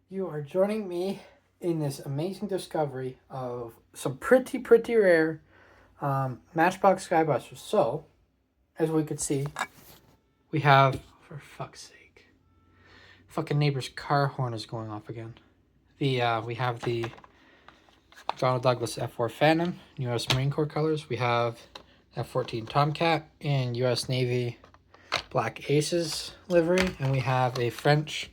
You are joining me in this amazing discovery of some pretty rare Matchbox Skybusters. So, as we could see, we have, for fuck's sake, fucking neighbor's car horn is going off again. We have the Donald Douglas F-4 Phantom, U.S. Marine Corps colors. We have F-14 Tomcat in U.S. Navy Black Aces livery, and we have a French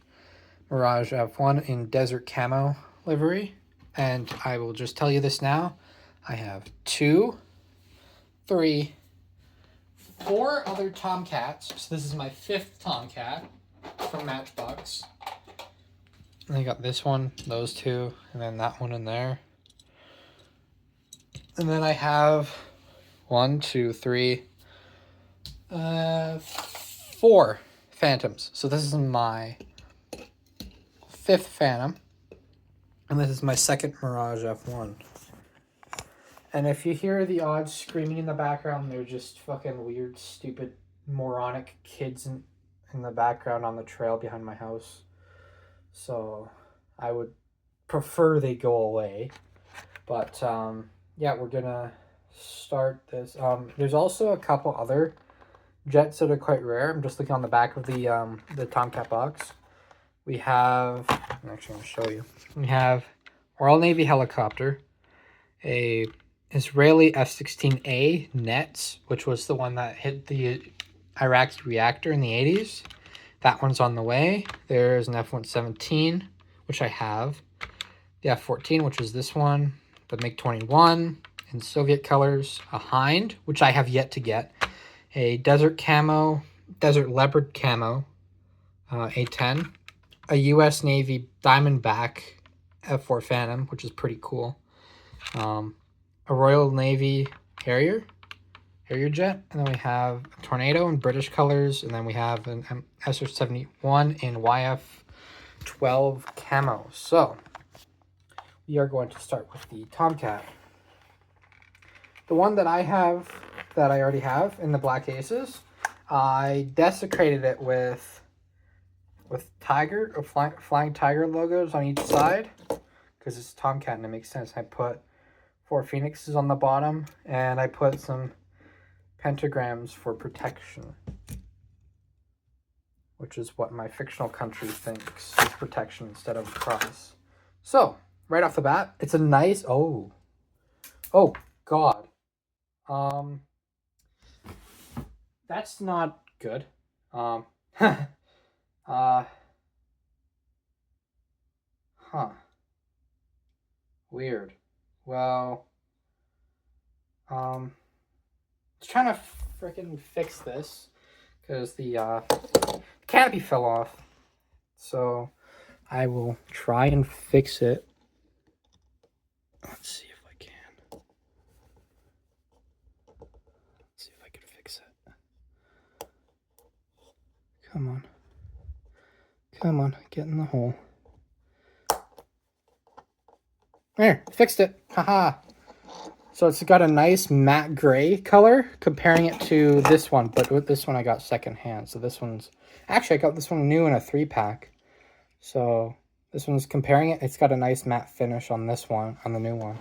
Mirage F1 in desert camo livery. And I will just tell you this now. I have 2, 3, 4 other Tomcats. So this is my 5th Tomcat from Matchbox. And I got this one, those 2, and then that one in there. And then I have 1, 2, 3, 4 Phantoms. So this is my 5th Phantom. And this is my 2nd Mirage F1. And if you hear the odd screaming in the background, they're just fucking weird, stupid, moronic kids in the background on the trail behind my house. So I would prefer they go away. But yeah, we're gonna start this. There's also a couple other jets that are quite rare. I'm just looking on the back of the Tomcat box. We have, I'm actually going to show you. We have Royal Navy helicopter, a Israeli F-16A Nets, which was the one that hit the Iraqi reactor in the 80s. That one's on the way. There's an F-117, which I have. The F-14, which is this one. The MiG-21 in Soviet colors. A Hind, which I have yet to get. A Desert Leopard camo, A-10. A U.S. Navy Diamondback F-4 Phantom, which is pretty cool. A Royal Navy Harrier jet. And then we have a Tornado in British colors. And then we have an SR-71 in YF-12 camo. So, we are going to start with the Tomcat. The one that I already have in the Black Aces, I desecrated it with tiger or flying tiger logos on each side because it's Tomcat and it makes sense. I put 4 phoenixes on the bottom and I put some pentagrams for protection, which is what my fictional country thinks is protection instead of a cross. So right off the bat, it's a nice oh god, that's not good. Weird. Well, let's trying to freaking fix this because the canopy fell off. So I will try and fix it. Let's see if I can. Let's see if I can fix it. Come on. Come on, get in the hole. There, fixed it. Haha. So it's got a nice matte gray color, comparing it to this one. But with this one, I got secondhand. So this one's... Actually, I got this one new in a 3-pack. So this one's comparing it. It's got a nice matte finish on this one, on the new one,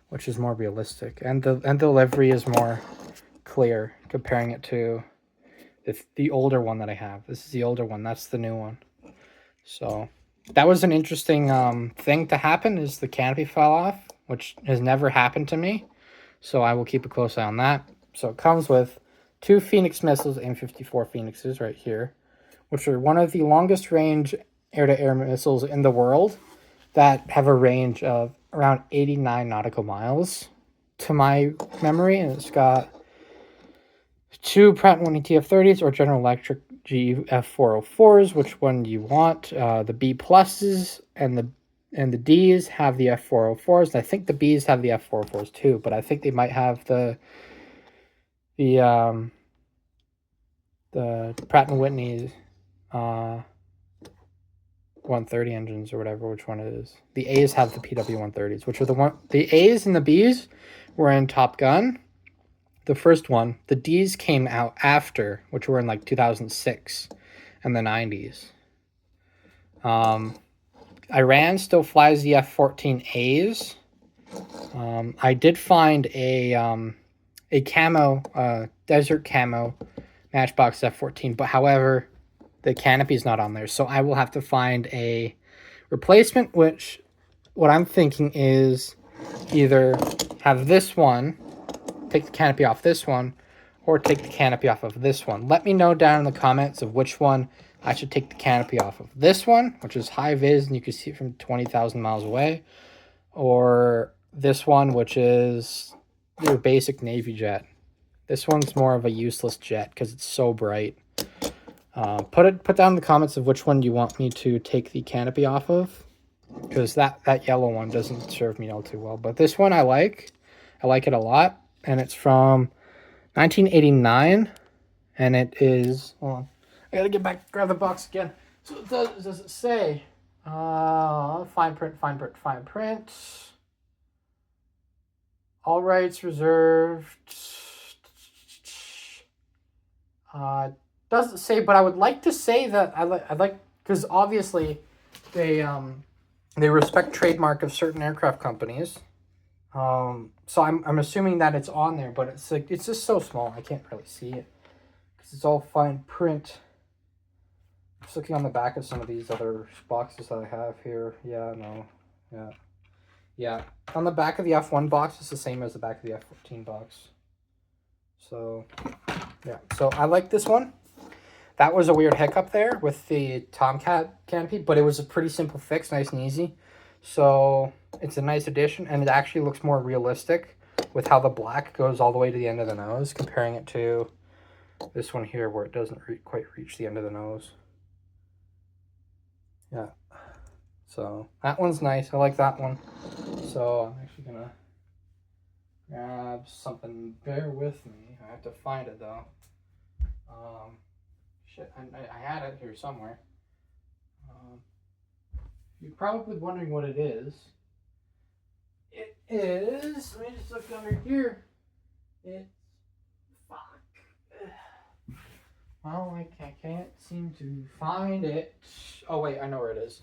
which is more realistic. And the livery is more clear, comparing it to the older one that I have. This is the older one. That's the new one. So... that was an interesting thing to happen, is the canopy fell off, which has never happened to me. So I will keep a close eye on that. So it comes with 2 Phoenix missiles, AIM-54 Phoenixes right here, which are one of the longest range air-to-air missiles in the world that have a range of around 89 nautical miles to my memory. And it's got 2 Pratt & Whitney TF-30s or General Electric F-404s, which one do you want? The B pluses and the Ds have the F-404s. And I think the Bs have the F-404s too, but I think they might have the Pratt & Whitney 130 engines or whatever, which one it is. The A's have the PW-130s, which are the A's and the B's were in Top Gun. The first one. The D's came out after, which were in like 2006 and the 90s. Iran still flies the F-14As. I did find a camo, desert camo Matchbox F-14, but however, the canopy is not on there. So I will have to find a replacement, which what I'm thinking is either have this one, take the canopy off this one, or take the canopy off of this one. Let me know down in the comments of which one I should take the canopy off of. This one, which is high vis and you can see it from 20,000 miles away, or this one, which is your basic Navy jet. This one's more of a useless jet because it's so bright. Put down in the comments of which one you want me to take the canopy off of, because that yellow one doesn't serve me all too well. But this one I like it a lot, and it's from 1989, and it is, hold on, I gotta get back, grab the box again. So it does it say, fine print, all rights reserved, doesn't say, but I would like to say that I like, because obviously they respect trademark of certain aircraft companies. So I'm assuming that it's on there, but it's like, it's just so small I can't really see it because it's all fine print. Just looking on the back of some of these other boxes that I have here. Yeah. On the back of the F1 box, it's the same as the back of the F-14 box. So yeah, so I like this one. That was a weird hiccup there with the Tomcat canopy, but it was a pretty simple fix, nice and easy. So it's a nice addition, and it actually looks more realistic with how the black goes all the way to the end of the nose, comparing it to this one here where it doesn't quite reach the end of the nose. Yeah, so that one's nice. I like that one. So I'm actually gonna grab something. Bear with me. I have to find it though. Shit, I had it here somewhere. You're probably wondering what it is. It is, let me just look under here. It's, fuck. Well, I can't seem to find it. Oh wait, I know where it is.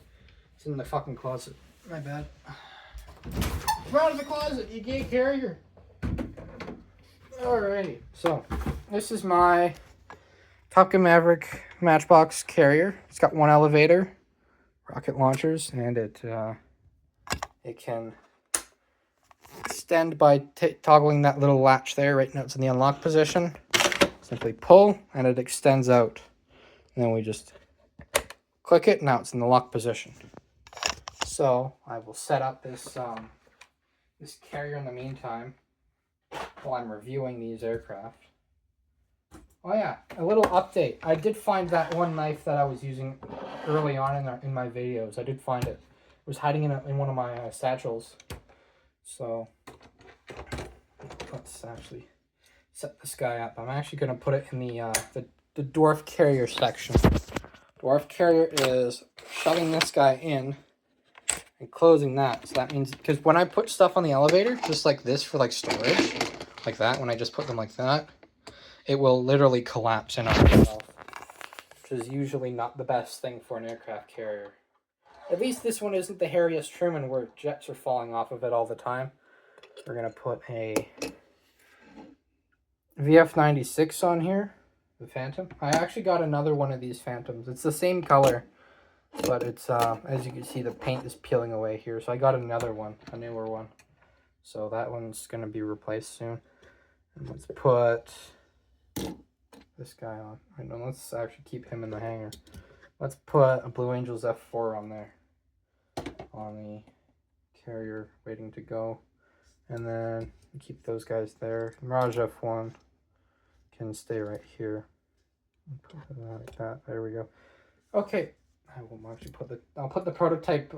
It's in the fucking closet. My bad. Come out of the closet, you gay carrier. Alrighty, so this is my Top Gun Maverick Matchbox carrier. It's got one elevator, rocket launchers, and it can extend by toggling that little latch there. Right now it's in the unlock position. Simply pull and it extends out, and then we just click it. Now it's in the lock position. So I will set up this this carrier in the meantime while I'm reviewing these aircraft. Oh yeah, a little update. I did find that one knife that I was using early on in my videos. I did find it. It was hiding in one of my satchels. So let's actually set this guy up. I'm actually going to put it in the dwarf carrier section. Dwarf carrier is shoving this guy in and closing that. So that means, because when I put stuff on the elevator, just like this for like storage, like that, when I just put them like that, it will literally collapse in on itself, which is usually not the best thing for an aircraft carrier. At least this one isn't the Harry S. Truman where jets are falling off of it all the time. We're going to put a VF-96 on here, the Phantom. I actually got another one of these Phantoms. It's the same color, but it's, as you can see, the paint is peeling away here. So I got another one, a newer one. So that one's going to be replaced soon. And let's put this guy on. Right, no, let's actually keep him in the hangar. Let's put a Blue Angels F-4 on there, on the carrier waiting to go. And then keep those guys there. Mirage F1 can stay right here. Put it like that. There we go. Okay, I will actually I'll put the prototype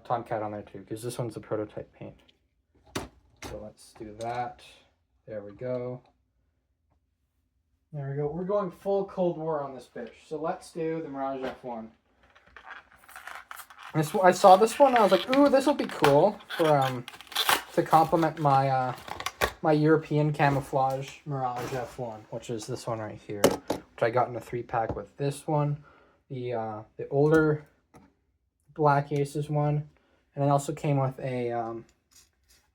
Tomcat on there too, because this one's the prototype paint. So let's do that. There we go. There we go. We're going full Cold War on this bitch. So let's do the Mirage F1. I saw this one. I was like, ooh, this will be cool for to complement my my European camouflage Mirage F1, which is this one right here, which I got in a 3-pack with this one, the older Black Aces one. And it also came with a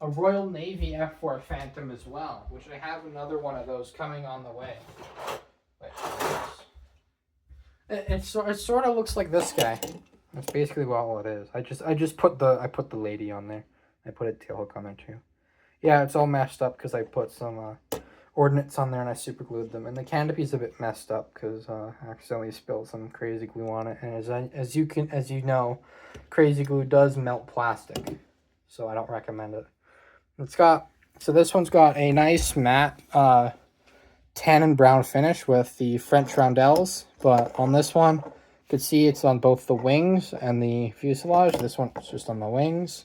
Royal Navy F-4 Phantom as well, which I have another one of those coming on the way. It sort of looks like this guy. That's basically what all it is. I put the lady on there. I put a tail hook on there too. Yeah, it's all mashed up because I put some ordnance on there and I super glued them. And the canopy's a bit messed up because I accidentally spilled some crazy glue on it. And as you know, crazy glue does melt plastic, so I don't recommend it. This one's got a nice matte tan and brown finish with the French roundels, but on this one, you can see it's on both the wings and the fuselage. This one's just on the wings,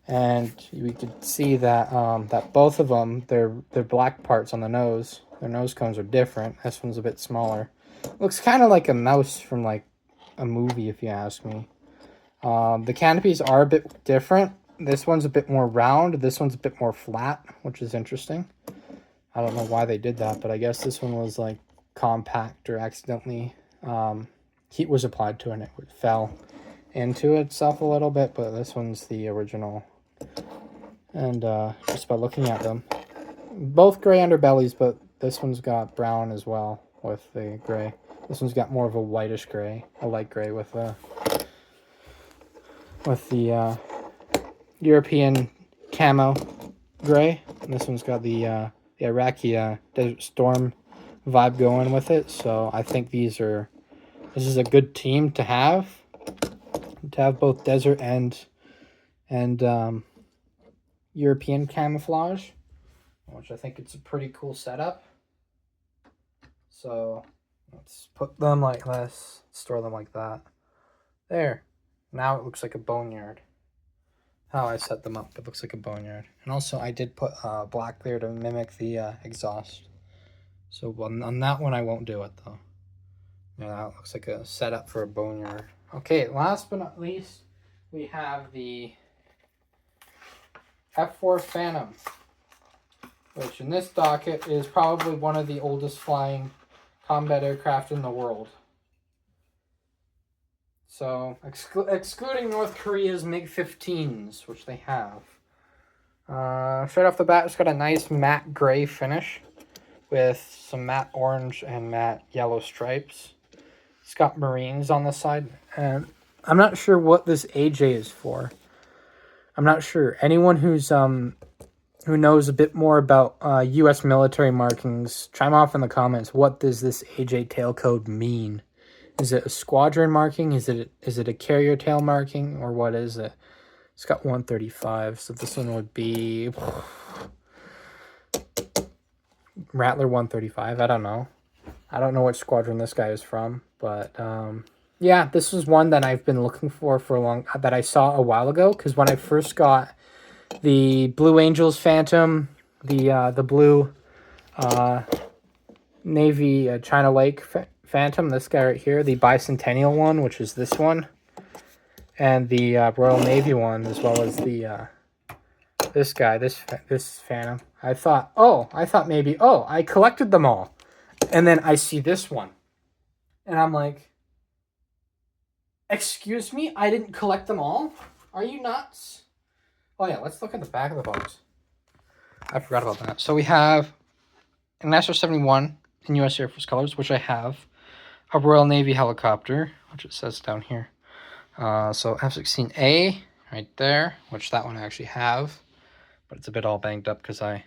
and we could see that that both of them, they're black parts on the nose. Their nose cones are different. This one's a bit smaller. Looks kind of like a mouse from like a movie, if you ask me. The canopies are a bit different. This one's a bit more round. This one's a bit more flat, which is interesting. I don't know why they did that, but I guess this one was like compact or accidentally heat was applied to it and it fell into itself a little bit, but this one's the original. And just by looking at them, both gray underbellies, but this one's got brown as well with the gray. This one's got more of a whitish gray, a light gray with the European camo gray. And this one's got the Iraqi Desert Storm vibe going with it. So I think this is a good team to have both desert and European camouflage, which I think it's a pretty cool setup. So let's put them like this, store them like that. There. Now it looks like a boneyard. How I set them up, it looks like a boneyard. And also I did put black there to mimic the exhaust. So on that one I won't do it though. Yeah, that looks like a setup for a boneyard. Okay, last but not least, we have the F-4 Phantom, which in this docket is probably one of the oldest flying combat aircraft in the world. So, excluding North Korea's MiG-15s, which they have. Straight off the bat, it's got a nice matte gray finish with some matte orange and matte yellow stripes. It's got Marines on the side, and I'm not sure what this AJ is for. I'm not sure. Anyone who knows a bit more about U.S. military markings, chime off in the comments. What does this AJ tail code mean? Is it a squadron marking? Is it a carrier tail marking? Or what is it? It's got 135, so this one would be Rattler 135. I don't know. I don't know which squadron this guy is from, but yeah, this was one that I've been looking for a long, that I saw a while ago, because when I first got the Blue Angels Phantom, the blue Navy China Lake Phantom, this guy right here, the Bicentennial one, which is this one, and the Royal Navy one, as well as the this guy, this Phantom. I thought maybe, I collected them all, and then I see this one, and I'm like, excuse me, I didn't collect them all? Are you nuts? Oh yeah, let's look at the back of the box. I forgot about that. So we have an SR-71 in U.S. Air Force colors, which I have. A Royal Navy helicopter, which it says down here. So F-16A right there, which that one I actually have. But it's a bit all banged up because I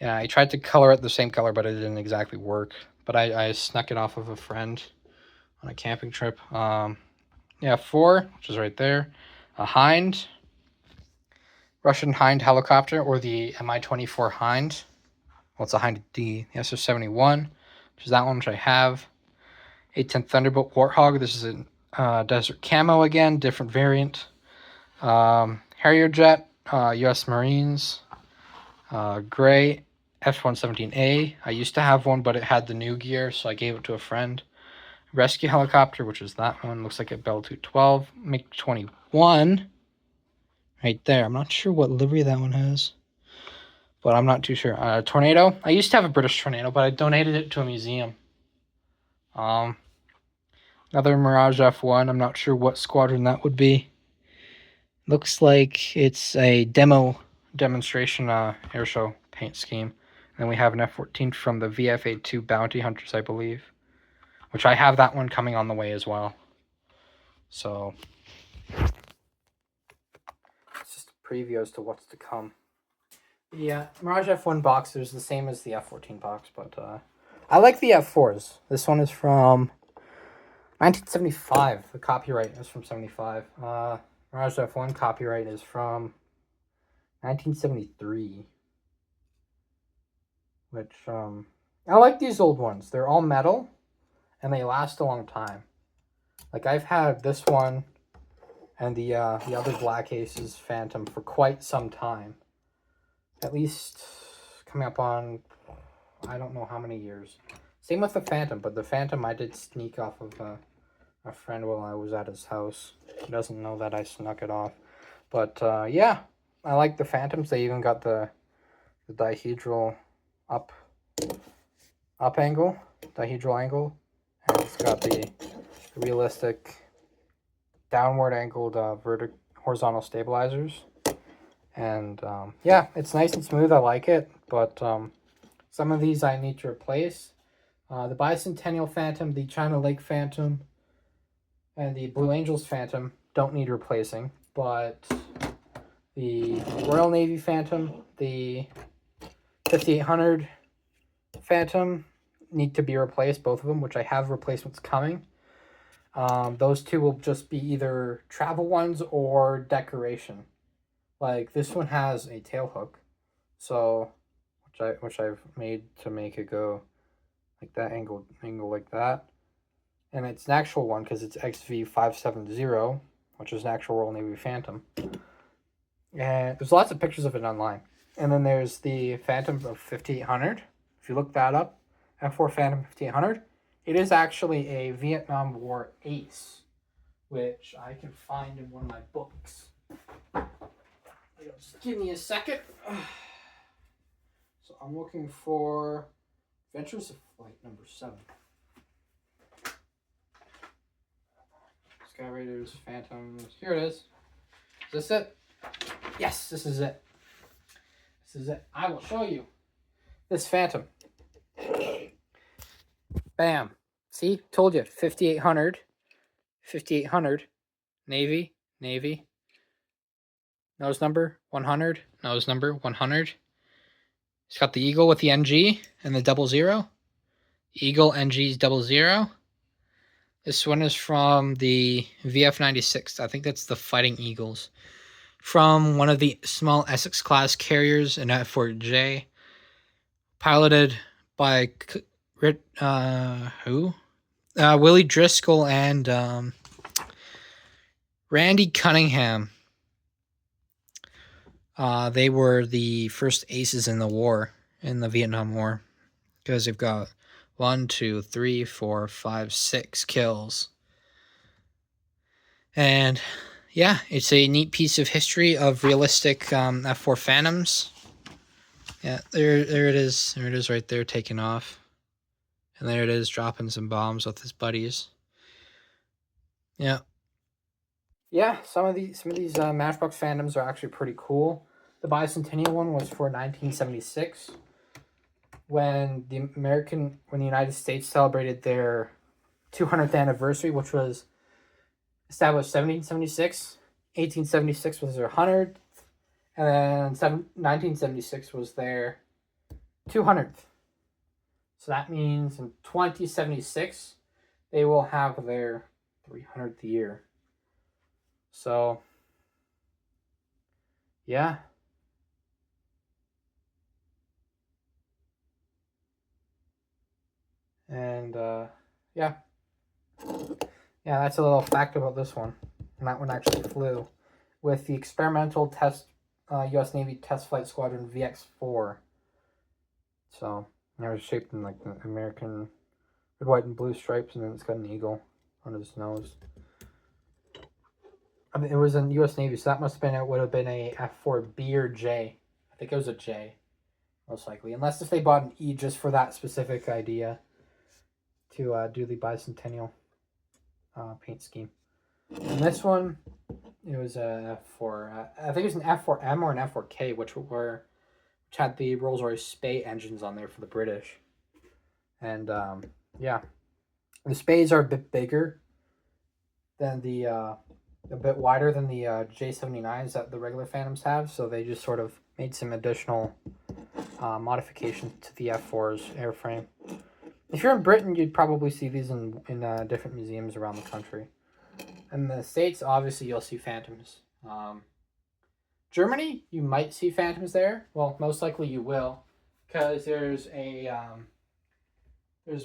tried to color it the same color, but it didn't exactly work. But I snuck it off of a friend on a camping trip. F-4, which is right there. A Hind, Russian Hind helicopter, or the Mi-24 Hind. Well, it's a Hind D. The SR-71, which is that one, which I have. A-10 Thunderbolt Warthog. This is a desert camo again, different variant. Harrier jet, U.S. Marines, gray F-117A. I used to have one, but it had the new gear, so I gave it to a friend. Rescue helicopter, which is that one. Looks like a Bell 212. MiG-21 right there. I'm not sure what livery that one has, but I'm not too sure. Tornado. I used to have a British Tornado, but I donated it to a museum. Another Mirage F1. I'm not sure what squadron that would be. Looks like it's a demonstration airshow paint scheme. And then we have an F-14 from the VF-42 Bounty Hunters, I believe. Which I have that one coming on the way as well. So it's just a preview as to what's to come. Yeah, Mirage F1 box is the same as the F-14 box, but I like the F4s. This one is from 1975. The copyright is from 75. Mirage F1 copyright is from 1973. Which, I like these old ones. They're all metal, and they last a long time. Like, I've had this one and the other Black Aces Phantom for quite some time. At least coming up on, I don't know how many years. Same with the Phantom, but the Phantom I did sneak off of a friend while I was at his house. He doesn't know that I snuck it off. But, yeah, I like the Phantoms. They even got the dihedral up angle, dihedral angle. And it's got the realistic downward angled horizontal stabilizers. And yeah, it's nice and smooth. I like it, but some of these I need to replace. The Bicentennial Phantom, the China Lake Phantom, and the Blue Angels Phantom don't need replacing, but the Royal Navy Phantom, the 5800 Phantom need to be replaced, both of them, which I have replacements coming. Those two will just be either travel ones or decoration. Like, this one has a tail hook, so which I've made to make it go like that, angle like that. And it's an actual one because it's XV570, which is an actual Royal Navy Phantom. And there's lots of pictures of it online. And then there's the Phantom of 5800. If you look that up, F4 Phantom 5800, it is actually a Vietnam War ace, which I can find in one of my books. Just give me a second. So I'm looking for Adventures of Flight number 7. Sky Raiders, Phantoms. Here it is. Is this it? Yes, this is it. This is it. I will show you this Phantom. Bam. See? Told you. 5800. 5800. Navy. Navy. Nose number 100. Nose number 100. It's got the Eagle with the NG and the 00. Eagle NG's 00. This one is from the VF-96. I think that's the Fighting Eagles. From one of the small Essex class carriers in F-4J. Piloted by Willie Driscoll and Randy Cunningham. They were the first aces in the war, in the Vietnam War, because they've got 1, 2, 3, 4, 5, 6 kills. And yeah, it's a neat piece of history of realistic F4 Phantoms. Yeah, there it is. There it is right there, taking off. And there it is, dropping some bombs with his buddies. Yeah. Yeah, some of these Matchbox Phantoms are actually pretty cool. The Bicentennial one was for 1976, when the United States celebrated their 200th anniversary, which was established 1776. 1876 was their 100th, and then 1976 was their 200th. So that means in 2076, they will have their 300th year. So, yeah. And, yeah. Yeah, that's a little fact about this one. And that one actually flew with the experimental test, U.S. Navy Test Flight Squadron VX-4. So, it was shaped in, like, the American red, white, and blue stripes, and then it's got an eagle on his nose. I mean, it was in U.S. Navy, so that must have been, it would have been a F4B or J. I think it was a J, most likely. Unless if they bought an E just for that specific idea to do the Bicentennial. paint scheme. And this one, it was a F4. I think it was an F4M or an F4K, which had the Rolls-Royce Spey engines on there for the British. And yeah, the Speys are a bit bigger than a bit wider than the J79s that the regular Phantoms have. So they just sort of made some additional modifications to the F4's airframe. If you're in Britain, you'd probably see these in different museums around the country. In the States, obviously, you'll see Phantoms. Germany, you might see Phantoms there. Well, most likely you will, because there's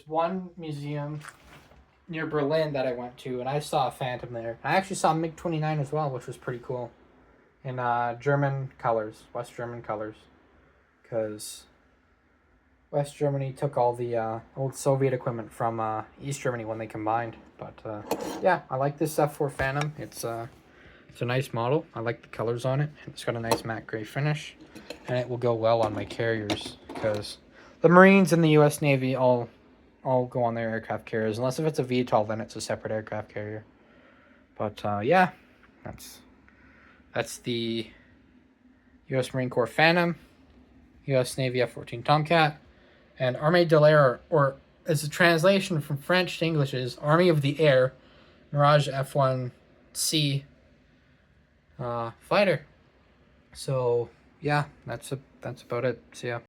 one museum near Berlin that I went to, and I saw a Phantom there. I actually saw a MiG-29 as well, which was pretty cool, in German colors, West German colors, because West Germany took all the old Soviet equipment from East Germany when they combined. But yeah, I like this F4 Phantom. It's a nice model. I like the colors on it. It's got a nice matte gray finish, and it will go well on my carriers because the Marines and the U.S. Navy all go on their aircraft carriers. Unless if it's a VTOL, then it's a separate aircraft carrier. But yeah, that's the U.S. Marine Corps Phantom, U.S. Navy F-14 Tomcat, and Armée de l'Air, or as a translation from French to English, is Army of the Air, Mirage F1C fighter. So yeah, that's about it. See ya.